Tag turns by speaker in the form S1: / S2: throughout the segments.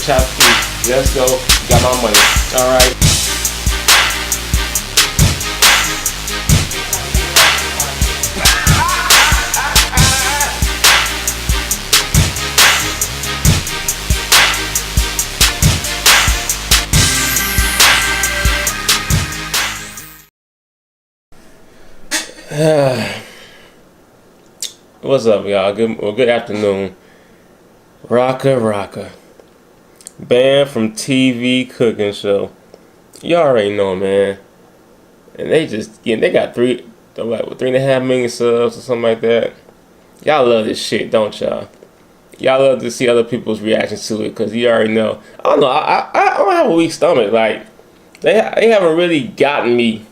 S1: chopsticks. Let's go. Got my money. All right. What's up, y'all? Good afternoon. Rocka. Banned from TV cooking show. You already know, man. And they got 3.5 million subs or something like that. Y'all love this shit, don't y'all? Y'all love to see other people's reactions to it, because you already know. I don't know. I don't have a weak stomach. Like, they haven't really gotten me.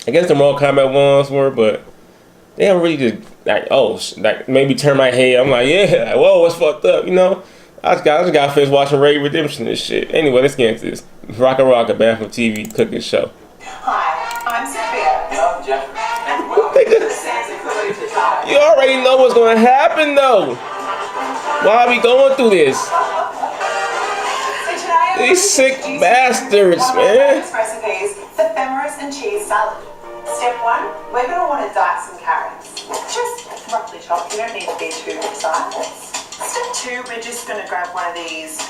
S1: I guess the Mortal Kombat ones were, but they haven't really just maybe turn my head. I'm like, yeah, like, whoa, what's fucked up, you know? I just got finished watching Raid Redemption and shit. Anyway, let's get into this. Rocka banned from TV cooking show.
S2: Hi, I'm Sophia. I'm Jeffrey. And welcome to the Santa Clarita.
S1: You already know what's gonna happen though. Why are we going through this? These sick bastards, man.
S2: Recipes for femoris and cheese salad. Step 1, we're going to want to dice some carrots. Just roughly chopped, you don't need to be too precise. Step 2, we're just going to grab one of these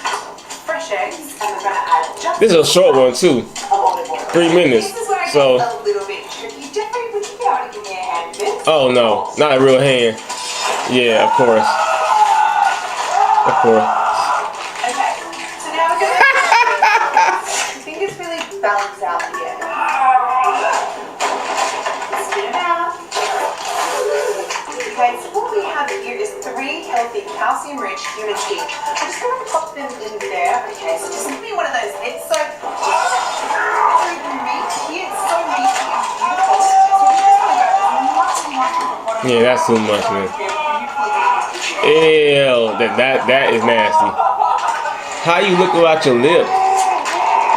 S2: fresh eggs and we're going to add just
S1: this is a short one too. 3 minutes.
S2: This is where it
S1: so
S2: gets a little bit tricky. Jeffrey, would you be able to give me a hand with this?
S1: oh no, not a real hand. Yeah, of course.
S2: Okay, so now we're going to I think it's really balanced out the egg. Spin it out. Okay, so what we have here is 3 healthy, calcium-rich human teeth. I'm just going to pop them in there. Okay, so just give me one of those. It's so meaty. It's so meaty and beautiful. So we're just going to go much of the bottom.
S1: Yeah, that's too much, man. Ew, that is nasty. How you look about your lip?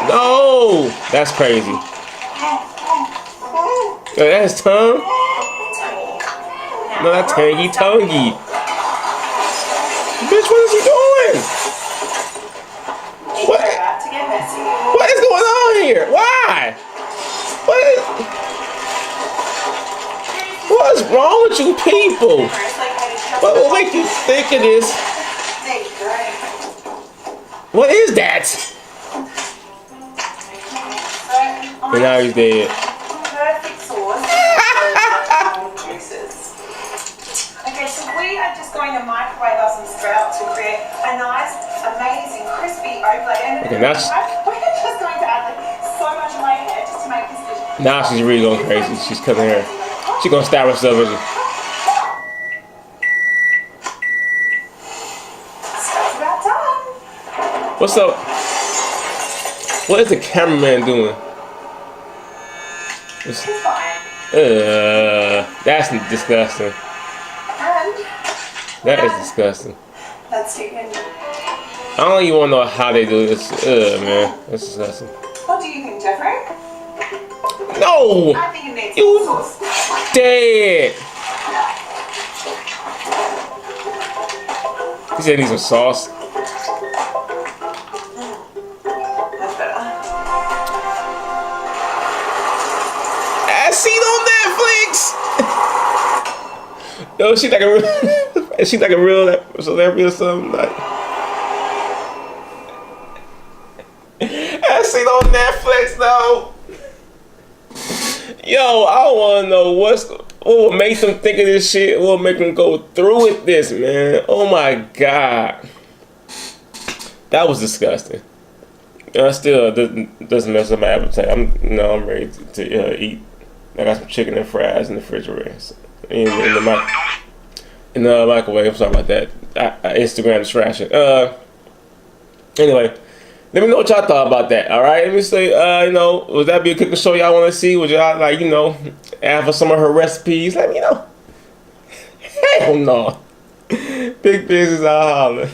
S1: No, that's crazy. That's tongue. No, that's tonguey. Bitch, what is he doing? What is going on here? Why? What's wrong with you people? What will make you think of this? What is that? And now he's dead.
S2: Perfect sauce. Juices. Okay, so we are just going to microwave us some sprouts to create a nice, amazing, crispy oblate. And
S1: Okay, now
S2: we're just going to add so much of my hair just to make this dish.
S1: now she's really going crazy. She's cutting her. She's gonna stab herself, isn't she?
S2: That's about done.
S1: What's up? What is the cameraman doing?
S2: It's fine.
S1: That's disgusting.
S2: And
S1: That is disgusting.
S2: that's chicken.
S1: I don't even want to know how they do this. Man, that's disgusting.
S2: What do you think, Jeffrey?
S1: No,
S2: I think it needs
S1: you
S2: some sauce.
S1: dead. He said he needs some sauce.
S2: That's better.
S1: I see it on Netflix. Yo, she like a real, is she like a real celebrity or something? Like, I see it on Netflix though. Yo, I want to know what will make them think of this shit. What will make them go through with this, man? Oh my god, that was disgusting. Still doesn't mess up my appetite. I'm ready to eat. I got some chicken and fries in the refrigerator, in the microwave. I'm sorry about that. Instagram distraction. Anyway, let me know what y'all thought about that. All right, let me say, would that be a cooking show y'all want to see? Would y'all add for some of her recipes? Let me know. Hell no. Big business, I'll holler.